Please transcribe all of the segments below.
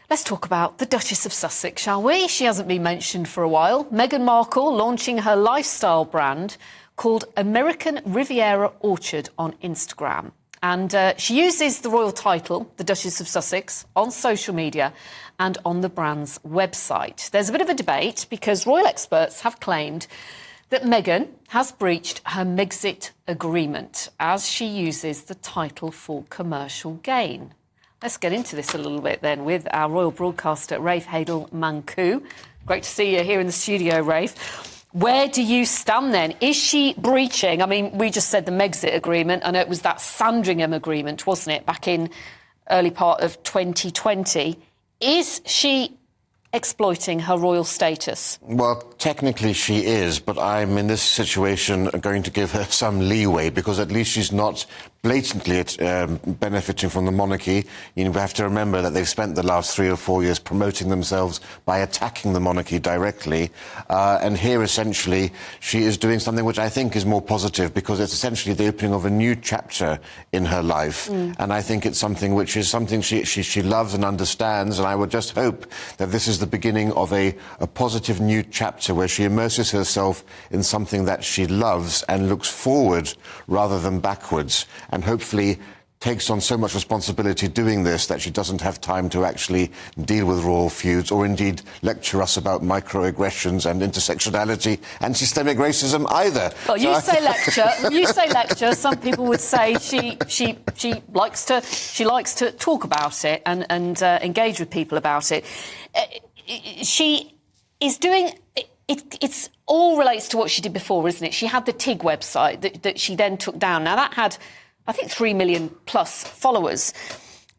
Let's talk about the Duchess of Sussex, shall we? She hasn't been mentioned for a while. Meghan Markle launching her lifestyle brand called American Riviera Orchard on Instagram. And she uses the royal title, the Duchess of Sussex, on social media and on the brand's website. There's a bit of a debate because royal experts have claimed that Meghan has breached her Megxit agreement as she uses the title for commercial gain. Let's get into this a little bit then with our royal broadcaster, Rafe Heydel-Mankoo. Great to see you here in the studio, Rafe. Where do you stand then? Is she breaching? I mean, we just said the Megxit agreement. I know it was that Sandringham agreement, wasn't it, back in early part of 2020. Is she exploiting her royal status? Well, technically she is, but I'm in this situation going to give her some leeway because at least she's not blatantly benefiting from the monarchy. You know, we have to remember that they've spent the last 3 or 4 years promoting themselves by attacking the monarchy directly. And here, essentially, she is doing something which I think is more positive because it's essentially the opening of a new chapter in her life. And I think it's something which is something she loves and understands. And I would just hope that this is the beginning of a positive new chapter where she immerses herself in something that she loves and looks forward rather than backwards, and hopefully takes on so much responsibility doing this that she doesn't have time to actually deal with royal feuds or indeed lecture us about microaggressions and intersectionality and systemic racism either. Well, you say lecture. Some people would say she likes to talk about it and engage with people about it. She is doing it. It's all relates to what she did before, isn't it? She had the TIG website that she then took down. Now that had, I think, 3 million plus followers.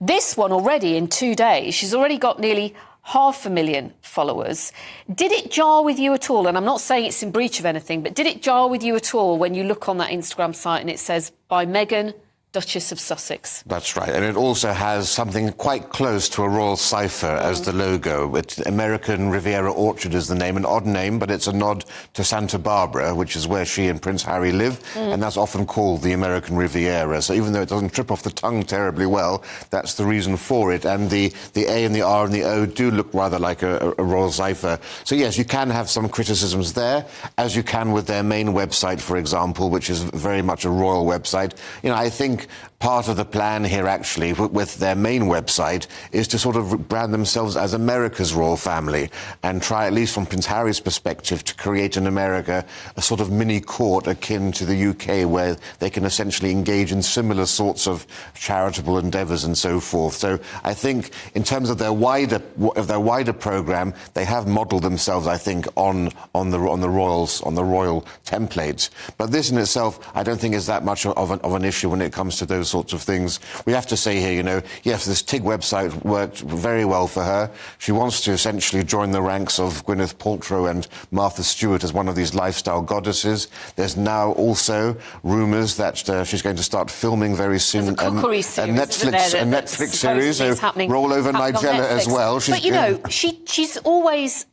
This one already in 2 days, she's already got nearly 500,000 followers. Did it jar with you at all? And I'm not saying it's in breach of anything, but did it jar with you at all when you look on that Instagram site and it says, by Meghan, Duchess of Sussex? That's right. And it also has something quite close to a royal cipher as the logo. It's American Riviera Orchard is the name, an odd name, but it's a nod to Santa Barbara, which is where she and Prince Harry live, and that's often called the American Riviera. So even though it doesn't trip off the tongue terribly well, that's the reason for it. And the A and the R and the O do look rather like a royal cipher. So yes, you can have some criticisms there, as you can with their main website, for example, which is very much a royal website. You know, I think part of the plan here, actually, with their main website, is to sort of brand themselves as America's royal family and try, at least from Prince Harry's perspective, to create in America a sort of mini court akin to the UK where they can essentially engage in similar sorts of charitable endeavours and so forth. So I think in terms of their wider programme, they have modelled themselves, I think, on the royal templates. But this in itself, I don't think is that much of an issue when it comes to those sorts of things. We have to say here, you know, yes, this TIG website worked very well for her. She wants to essentially join the ranks of Gwyneth Paltrow and Martha Stewart as one of these lifestyle goddesses. There's now also rumours that she's going to start filming very soon a cookery series, Netflix series. So roll over Nigella as well. But you know, she's always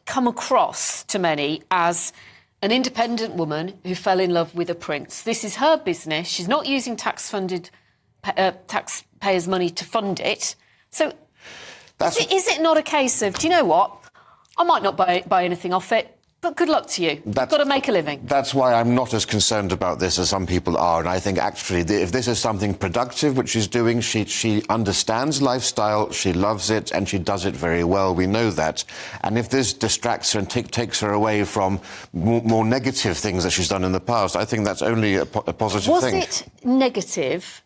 come across to many as an independent woman who fell in love with a prince. This is her business. She's not using taxpayers' money to fund it. So is it not a case of, do you know what? I might not buy anything off it, but good luck to you. You've got to make a living. That's why I'm not as concerned about this as some people are. And I think, actually, if this is something productive, which she's doing, she understands lifestyle, she loves it, and she does it very well. We know that. And if this distracts her and takes her away from more negative things that she's done in the past, I think that's only a positive thing. Was it negative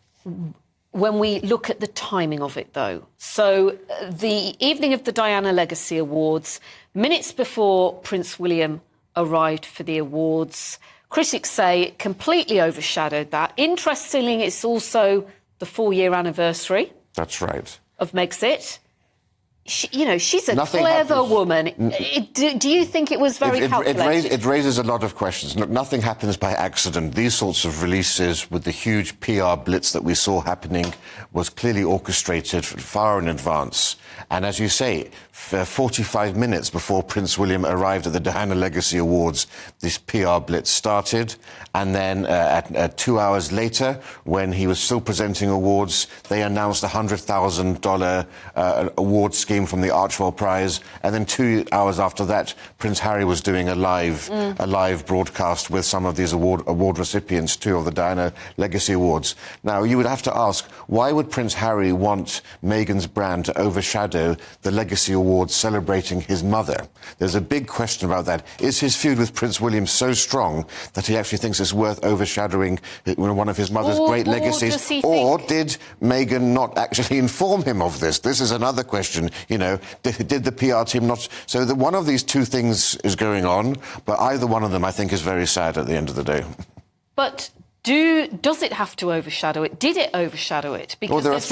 when we look at the timing of it, though? So the evening of the Diana Legacy Awards, minutes before Prince William arrived for the awards, critics say it completely overshadowed that. Interestingly, it's also the 4-year anniversary. That's right. Of Megxit. she's a Nothing clever happens. woman. Do you think it was very calculated? It raises a lot of questions. Look, nothing happens by accident. These sorts of releases with the huge PR blitz that we saw happening was clearly orchestrated far in advance. And as you say, 45 minutes before Prince William arrived at the Diana Legacy Awards, this PR blitz started. And then at 2 hours later, when he was still presenting awards, they announced a $100,000 award scheme from the Archwell Prize. And then 2 hours after that, Prince Harry was doing a live broadcast with some of these award recipients too of the Diana Legacy Awards. Now, you would have to ask, why would Prince Harry want Meghan's brand to overshadow the Legacy Awards celebrating his mother? There's a big question about that. Is his feud with Prince William so strong that he actually thinks it's worth overshadowing one of his mother's great legacies? Or did Meghan not actually inform him of this? This is another question. Did the PR team not? So that one of these two things is going on, but either one of them, I think, is very sad at the end of the day. But does it have to overshadow it? Did it overshadow it? Because there's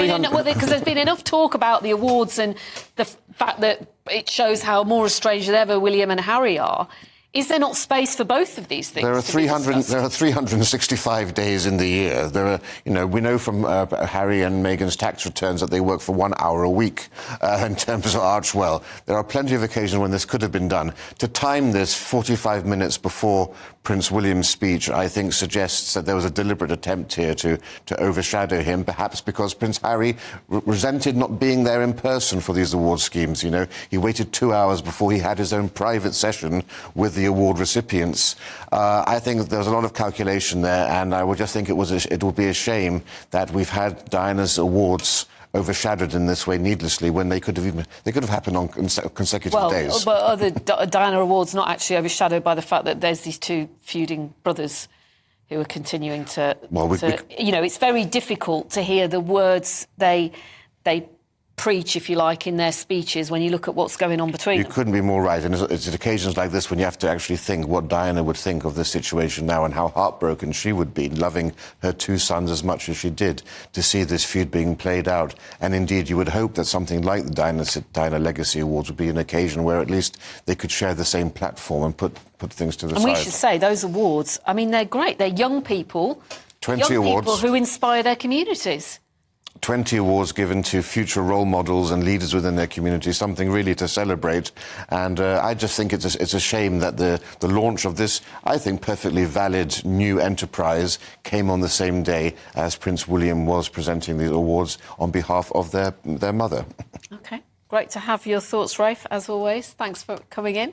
been enough talk about the awards and the fact that it shows how more estranged than ever William and Harry are. Is there not space for both of these things? There are 365 days in the year. We know from Harry and Meghan's tax returns that they work for 1 hour a week in terms of Archwell. There are plenty of occasions when this could have been done. To time this 45 minutes before Prince William's speech, I think, suggests that there was a deliberate attempt here to overshadow him, perhaps because Prince Harry resented not being there in person for these award schemes. He waited 2 hours before he had his own private session with the award recipients. I think there's a lot of calculation there, and I would just think it would be a shame that we've had Diana's awards overshadowed in this way needlessly when they could have happened on consecutive days. But are the Diana Awards not actually overshadowed by the fact that there's these two feuding brothers who are continuing to... it's very difficult to hear the words they preach, if you like, in their speeches when you look at what's going on between them. You couldn't be more right. And it's at occasions like this when you have to actually think what Diana would think of this situation now and how heartbroken she would be, loving her two sons as much as she did, to see this feud being played out. And indeed, you would hope that something like the Diana Legacy Awards would be an occasion where at least they could share the same platform and put things to the side. And we should say, those awards, I mean, they're great. They're young people. 20 awards. People who inspire their communities. 20 awards given to future role models and leaders within their community, something really to celebrate. And I just think it's a shame that the launch of this, I think, perfectly valid new enterprise came on the same day as Prince William was presenting the awards on behalf of their mother. OK. Great to have your thoughts, Rafe, as always. Thanks for coming in.